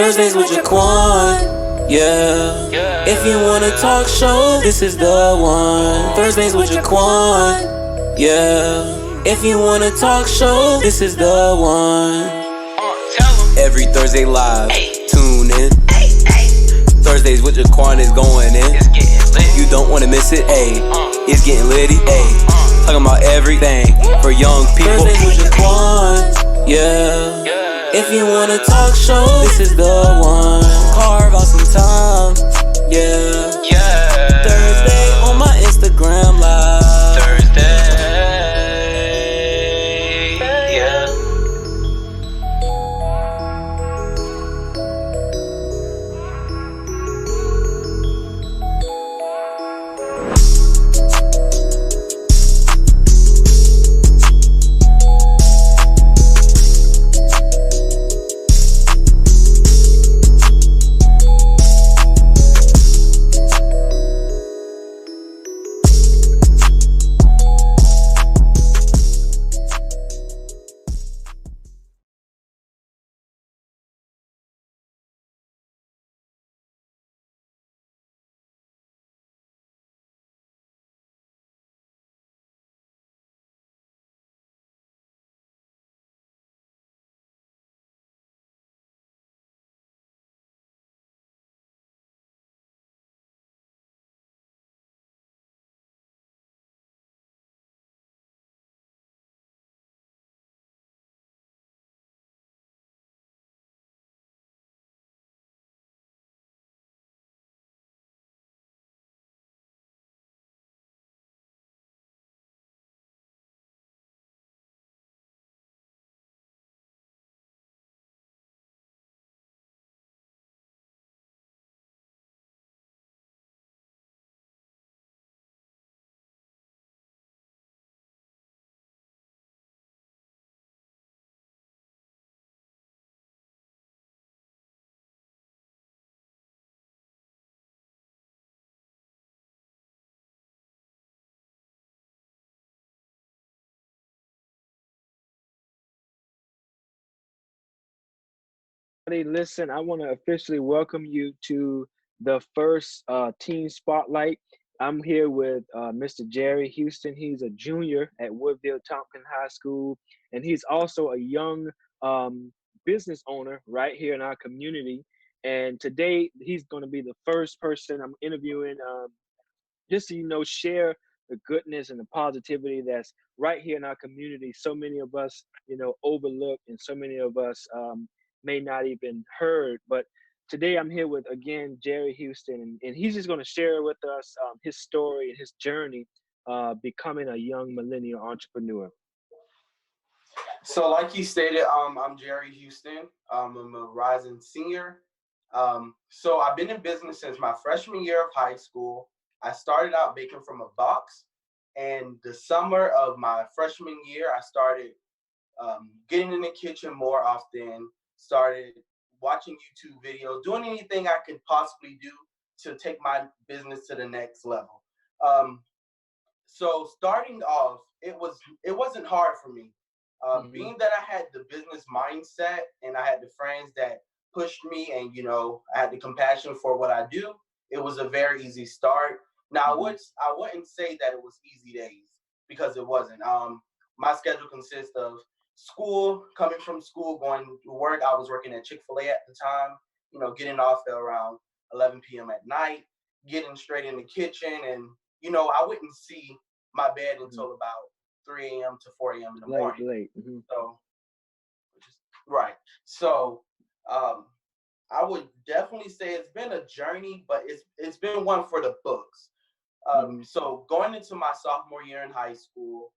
Thursdays with Jaquan, yeah. If you wanna talk show, this is the one. Thursdays with Jaquan, yeah. If you wanna talk show, this is the one. Every Thursday live, tune in. Thursdays with Jaquan is going in. You don't wanna miss it, ayy. It's getting litty, ayy. Talking about everything for young people. Thursdays with Jaquan, yeah. If you wanna talk show, this is the one. Carve out some time, yeah. Thursday on my Instagram live. Listen, I want to officially welcome you to the first Teen Spotlight. I'm here with Mr. Jerry Houston. He's a junior at Woodville Tompkins High School, and he's also a young um, business owner right here in our community. And today, he's going to be the first person I'm interviewing, just to share the goodness and the positivity that's right here in our community. So many of us overlook, and so many of us may not even heard. But today I'm here with, again, Jerry Houston, and he's just going to share with us his story and his journey becoming a young millennial entrepreneur. So like you stated, I'm Jerry Houston. I'm a rising senior. So I've been in business since my freshman year of high school. I started out baking from a box, and the summer of my freshman year, I started getting in the kitchen more often, started watching YouTube videos, doing anything I could possibly do to take my business to the next level. So starting off, it wasn't hard for me. Being that I had the business mindset and I had the friends that pushed me, and I had the compassion for what I do, it was a very easy start. Now I wouldn't say that it was easy days, because it wasn't. My schedule consists of school, coming from school, going to work. I was working at Chick-fil-A at the time. Getting off at around 11 p.m. at night, getting straight in the kitchen, and I wouldn't see my bed until about 3 a.m. to 4 a.m. in the morning. Late. So, right. So, I would definitely say it's been a journey, but it's been one for the books. So going into my sophomore year in high school,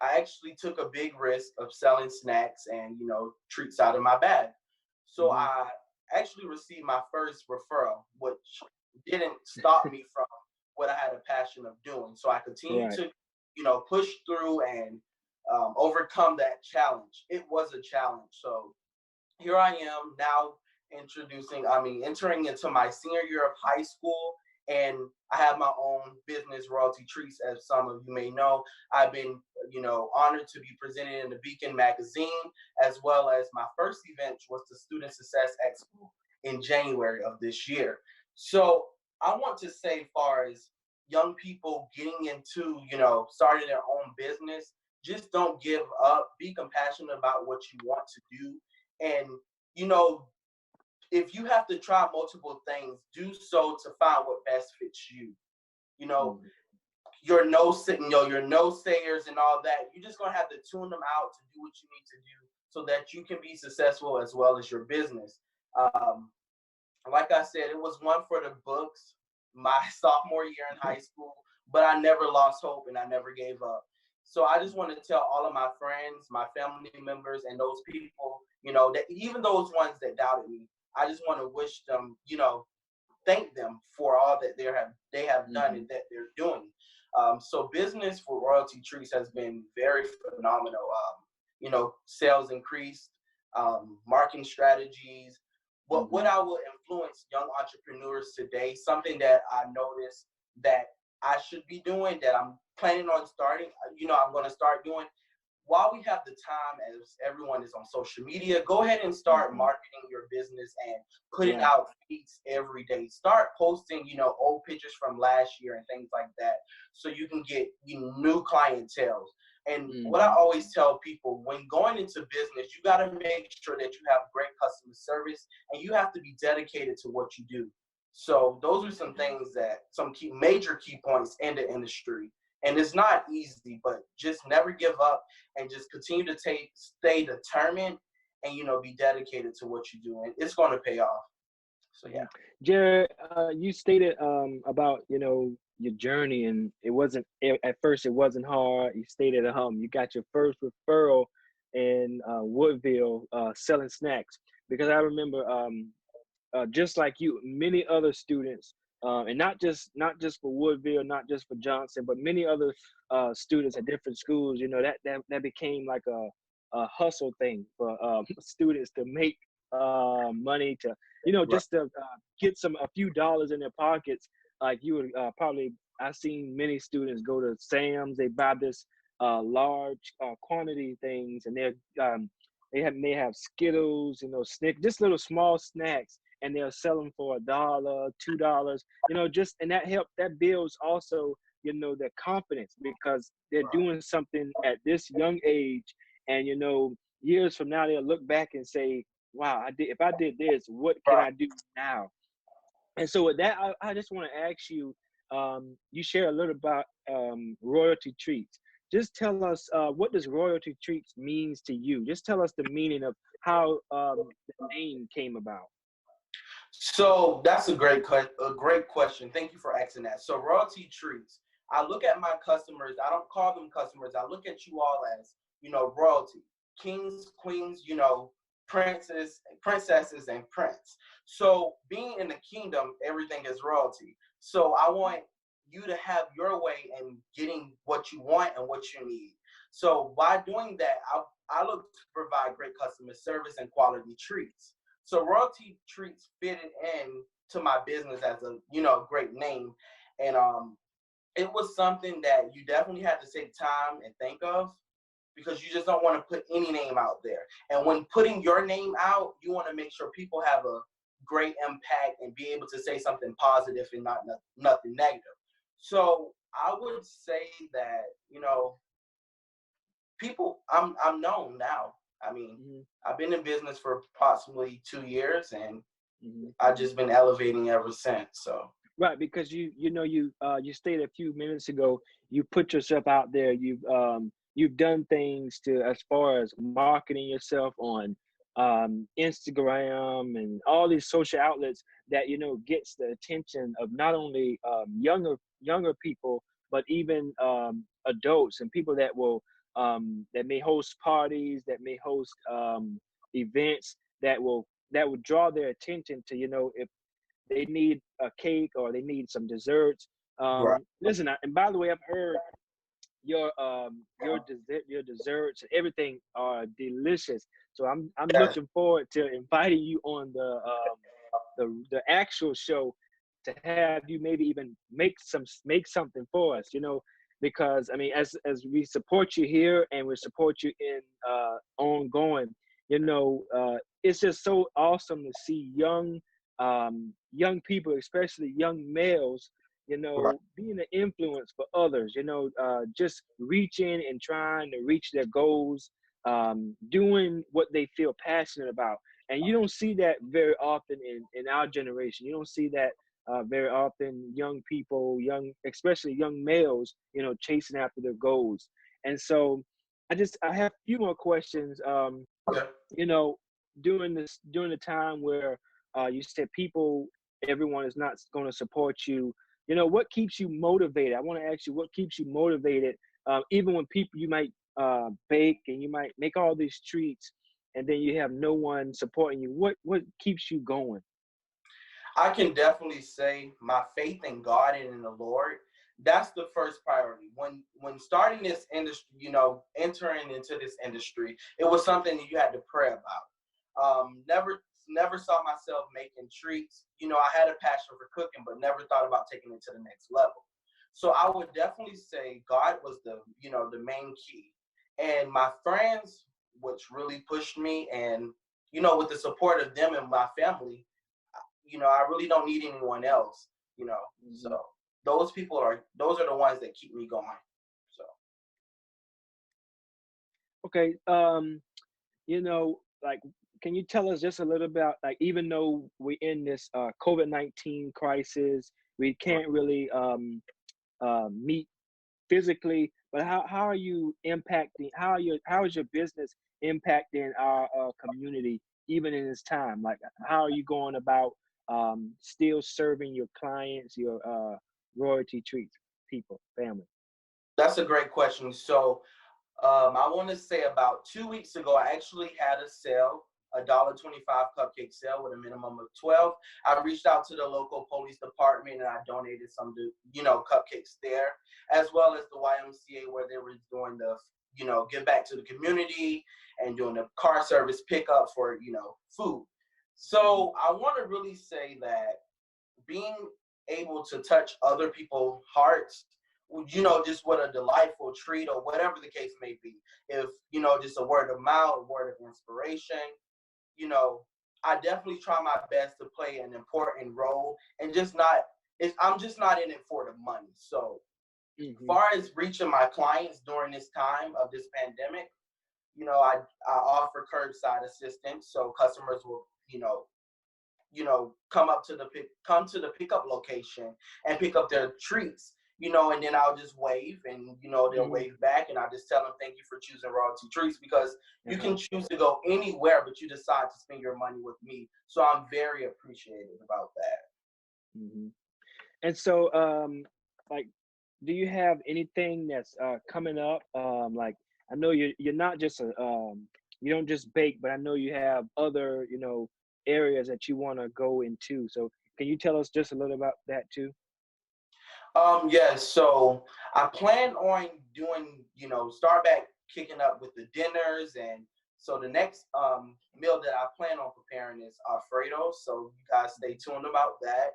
I actually took a big risk of selling snacks and treats out of my bag. So I actually received my first referral, which didn't stop me from what I had a passion of doing. So I continued to push through and overcome that challenge. It was a challenge. So here I am now entering into my senior year of high school, and I have my own business, Royalty Treats, as some of you may know. I've been, honored to be presented in the Beacon magazine, as well as my first event was the Student Success Expo in January of this year. So I want to say, far as young people getting into, starting their own business, just don't give up. Be compassionate about what you want to do. And, if you have to try multiple things, do so to find what best fits you. You know, your your no sayers and all that, you're just gonna have to tune them out to do what you need to do so that you can be successful as well as your business. Like I said, it was one for the books my sophomore year in high school, but I never lost hope and I never gave up. So I just want to tell all of my friends, my family members, and those people, that even those ones that doubted me, I just want to wish them, thank them for all that they have done and that they're doing. So business for Royalty Treats has been very phenomenal. Sales increased, marketing strategies. But what I will influence young entrepreneurs today, something that I noticed that I should be doing, that I'm planning on starting, I'm going to start doing, while we have the time, as everyone is on social media, go ahead and start marketing your business and putting out feeds every day. Start posting, old pictures from last year and things like that, so you can get new clientele. And what I always tell people, when going into business, you got to make sure that you have great customer service and you have to be dedicated to what you do. So those are some things some major key points in the industry. And it's not easy, but just never give up and just continue to stay determined and, be dedicated to what you do. And it's going to pay off. So, yeah. Jared, you stated about, your journey, and at first it wasn't hard. You stated you got your first referral in Woodville selling snacks, because I remember just like you, many other students, and not just for Woodville, not just for Johnson, but many other students at different schools. That became like a hustle thing for students to make money, to just to get a few dollars in their pockets. Like you would I've seen many students go to Sam's. They buy this large quantity things, and they have Skittles, just little small snacks, and they'll sell them for $1, $2, and that builds also, their confidence, because they're doing something at this young age, and years from now they'll look back and say, wow, if I did this, what can I do now? And so with that, I just want to ask you, you share a little about Royalty Treats. Just tell us, what does Royalty Treats means to you? Just tell us the meaning of how the name came about. So that's a great question. Thank you for asking that. So Royalty Treats, I look at my customers, I don't call them customers, I look at you all as, royalty, kings, queens, princesses, and prince. So being in the kingdom, everything is royalty. So I want you to have your way in getting what you want and what you need. So by doing that, I look to provide great customer service and quality treats. So Royalty Treats fitted in to my business as a great name, and it was something that you definitely had to take time and think of, because you just don't want to put any name out there. And when putting your name out, you want to make sure people have a great impact and be able to say something positive and nothing negative. So I would say that, people, I'm known now. I mean, I've been in business for approximately 2 years, and I've just been elevating ever since. So. Right, because you stated a few minutes ago, you put yourself out there. You've done things as far as marketing yourself on Instagram and all these social outlets that gets the attention of not only younger people, but even adults and people that will that may host parties, that may host events that will draw their attention to, if they need a cake or they need some desserts. Listen, and by the way, I've heard your desserts and everything are delicious. So I'm looking forward to inviting you on the actual show, to have you maybe even make something for us, because I mean, as we support you here and we support you in ongoing, it's just so awesome to see young young people, especially young males, Right. being an influence for others, just reaching and trying to reach their goals, doing what they feel passionate about. And you don't see that very often in our generation. You don't see that very often, young people, especially young males, chasing after their goals. And so I have a few more questions. Okay. You know, during the time where you said everyone is not going to support you. What keeps you motivated? I want to ask you, what keeps you motivated, even when people you might bake and you might make all these treats, and then you have no one supporting you. What keeps you going? I can definitely say my faith in God and in the Lord. That's the first priority. When starting this industry, entering into this industry, it was something that you had to pray about. Never saw myself making treats. I had a passion for cooking, but never thought about taking it to the next level. So I would definitely say God was the main key. And my friends, which really pushed me, and with the support of them and my family, I really don't need anyone else, So Mhm. those are the ones that keep me going. So Okay. Like, can you tell us just a little about, like, even though we're in this COVID-19 crisis, we can't really meet physically, but how are you impacting? How is your business impacting our community even in this time? Like, how are you going about still serving your clients, your royalty treats people, family? that's a great question. So I want to say about 2 weeks ago, I actually had a sale, $1.25 cupcake sale with a minimum of 12. I reached out to the local police department and I donated some, cupcakes there, as well as the YMCA where they were doing the, give back to the community and doing the car service pickup for, food. Mhm. So I want to really say that being able to touch other people's hearts, just what a delightful treat or whatever the case may be. If, just a word of mouth, a word of inspiration, you know, I definitely try my best to play an important role and I'm just not in it for the money. So as Mhm. far as reaching my clients during this time of this pandemic, I offer curbside assistance. So customers will, come to the pickup location and pick up their treats, and then I'll just wave and they'll Mhm. wave back and I just tell them thank you for choosing royalty treats because you Uh-huh. can choose to go anywhere, but you decide to spend your money with me. So I'm very appreciative about that. Mhm. And so, like, do you have anything that's coming up? Like, I know you're not just you don't just bake, but I know you have other, areas that you want to go into. So, can you tell us just a little about that too? Yes, so I plan on doing, start back kicking up with the dinners. And so the next meal that I plan on preparing is Alfredo. So you guys stay tuned about that.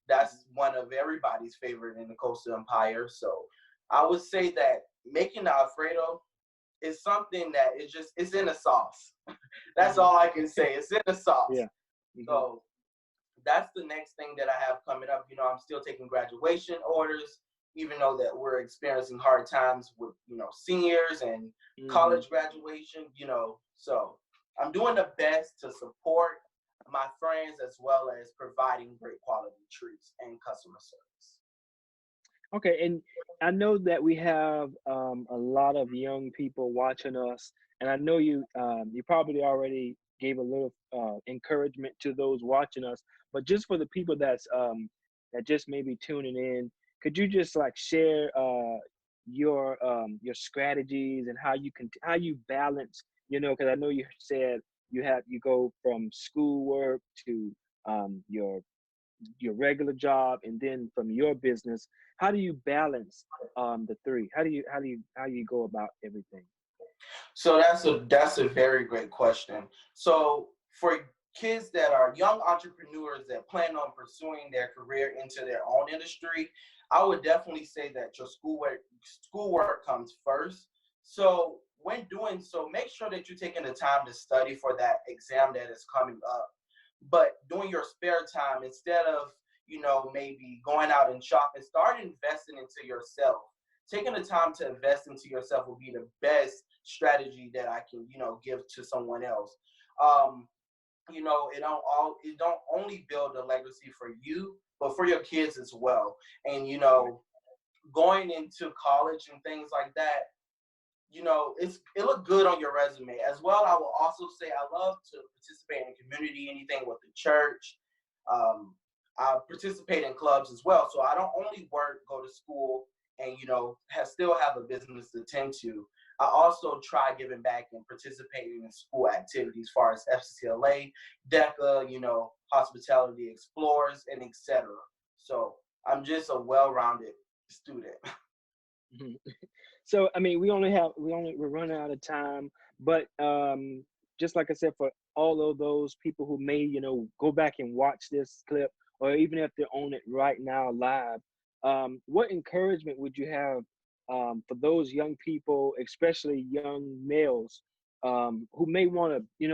That's one of everybody's favorite in the Coastal Empire. So I would say that making the Alfredo is something that it's in a sauce. That's Hmm. all I can say. It's in a sauce. Yeah. Hmm. So that's the next thing that I have coming up. I'm still taking graduation orders, even though that we're experiencing hard times with, seniors and Hmm. college graduation, So I'm doing the best to support my friends as well as providing great quality treats and customer service. Okay, and I know that we have a lot of young people watching us, and I know you probably already gave a little encouragement to those watching us, but just for the people that just may be tuning in, could you just like share your strategies and how you balance, because I know you said you go from schoolwork to your regular job and then from your business. How do you balance the three? How do you go about everything? So that's a very great question. So for kids that are young entrepreneurs that plan on pursuing their career into their own industry, I would definitely say that your schoolwork comes first. So when doing so, make sure that you're taking the time to study for that exam that is coming up. but during your spare time, instead of, maybe going out and shopping, start investing into yourself. Taking the time to invest into yourself will be the best strategy that I can, give to someone else. It don't only build a legacy for you, but for your kids as well. And going into college and things like that, it looked good on your resume as well. I will also say I love to participate in the community, anything with the church. I participate in clubs as well, so I don't only go to school, and still have a business to tend to. I also try giving back and participating in school activities, as far as FCLA, DECA, Hospitality Explorers, and etc. So I'm just a well-rounded student. So I mean, we're running out of time, but just like I said, for all of those people who may go back and watch this clip, or even if they're on it right now live, what encouragement would you have for those young people, especially young males, who may want to On becoming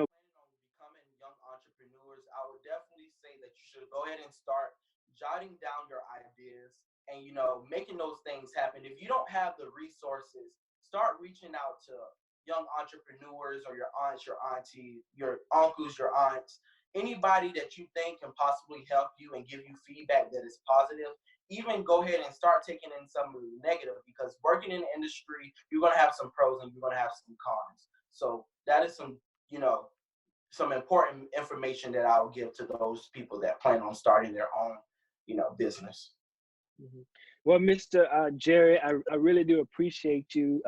young entrepreneurs, I would definitely say that you should go ahead and start jotting down your ideas and making those things happen. If you don't have the resources, start reaching out to young entrepreneurs, or your aunts, your auntie, your uncles, your aunts, anybody that you think can possibly help you and give you feedback that is positive. Even go ahead and start taking in some of the negative, because working in the industry, you're going to have some pros and you're going to have some cons. So that is some important information that I will give to those people that plan on starting their own, business. Mhm. Well, Mr. Jerry, I really do appreciate you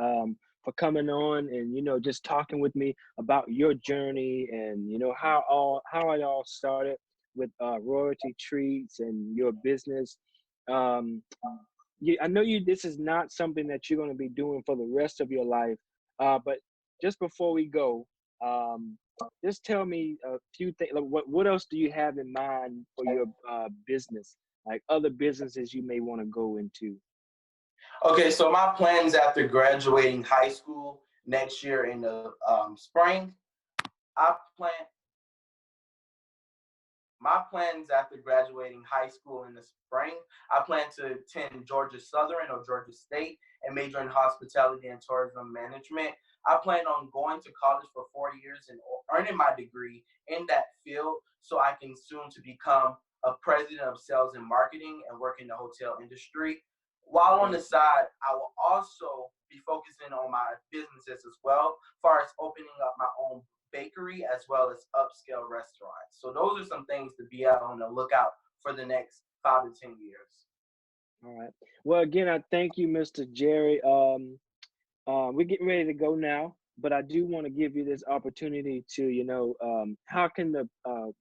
for coming on and just talking with me about your journey, and how it all started with Royalty Treats and your business. Um, I know this is not something that you're going to be doing for the rest of your life, but just before we go, um, just tell me a few things. Like, what else do you have in mind for your business? Like other businesses you may want to go into? Okay, so my plans after graduating high school next year in the spring, I plan my plans after graduating high school in the spring, I plan to attend Georgia Southern or Georgia State and major in hospitality and tourism management. I plan on going to college for 4 years and earning my degree in that field, so I can soon to become a president of sales and marketing and work in the hotel industry. While on the side, I will also be focusing on my businesses as well, as far as opening up my own bakery as well as upscale restaurants. So those are some things to be out on the lookout for the next 5 to 10 years. All right. Well, again, I thank you, Mr. Jerry. We're getting ready to go now, but I do want to give you this opportunity to, how can the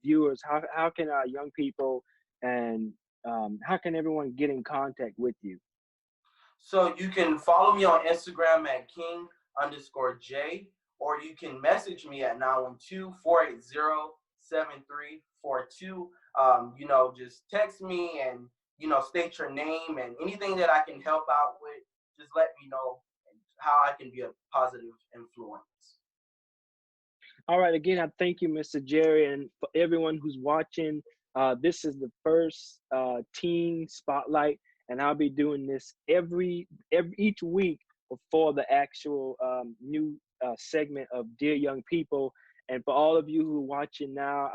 viewers, how can our young people, and how can everyone get in contact with you? So you can follow me on Instagram at king_J, or you can message me at 912-480-7342. Just text me and, state your name and anything that I can help out with. Just let me know how I can be a positive influence. All right. Again, I thank you, Mr. Jerry, and for everyone who's watching. This is the first teen spotlight, and I'll be doing this each week before the actual new segment of Dear Young People. And for all of you who are watching now,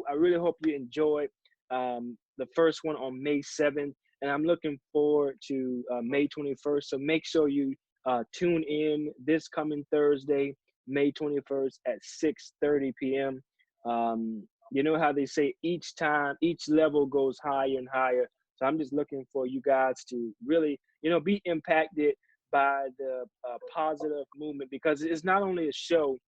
I really hope you enjoyed the first one on May 7th, and I'm looking forward to May 21st. So make sure you tune in this coming Thursday, May 21st at 6:30 p.m. You know how they say each level goes higher and higher. So I'm just looking for you guys to really, be impacted by the positive movement, because it's not only a show,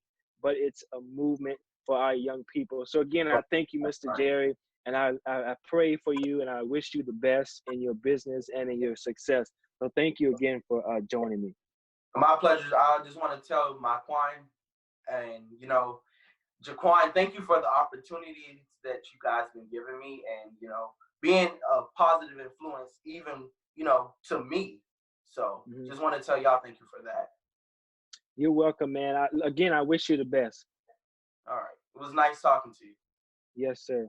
but it's a movement for our young people. So again, I thank you, Mr. Jerry, and I pray for you, and I wish you the best in your business and in your success. So thank you again for joining me. My pleasure. I just want to tell Marquine and, Jaquan, thank you for the opportunities that you guys been giving me, and, being a positive influence even, to me. So just want to tell y'all thank you for that. You're welcome, man. I wish you the best. All right. It was nice talking to you. Yes, sir.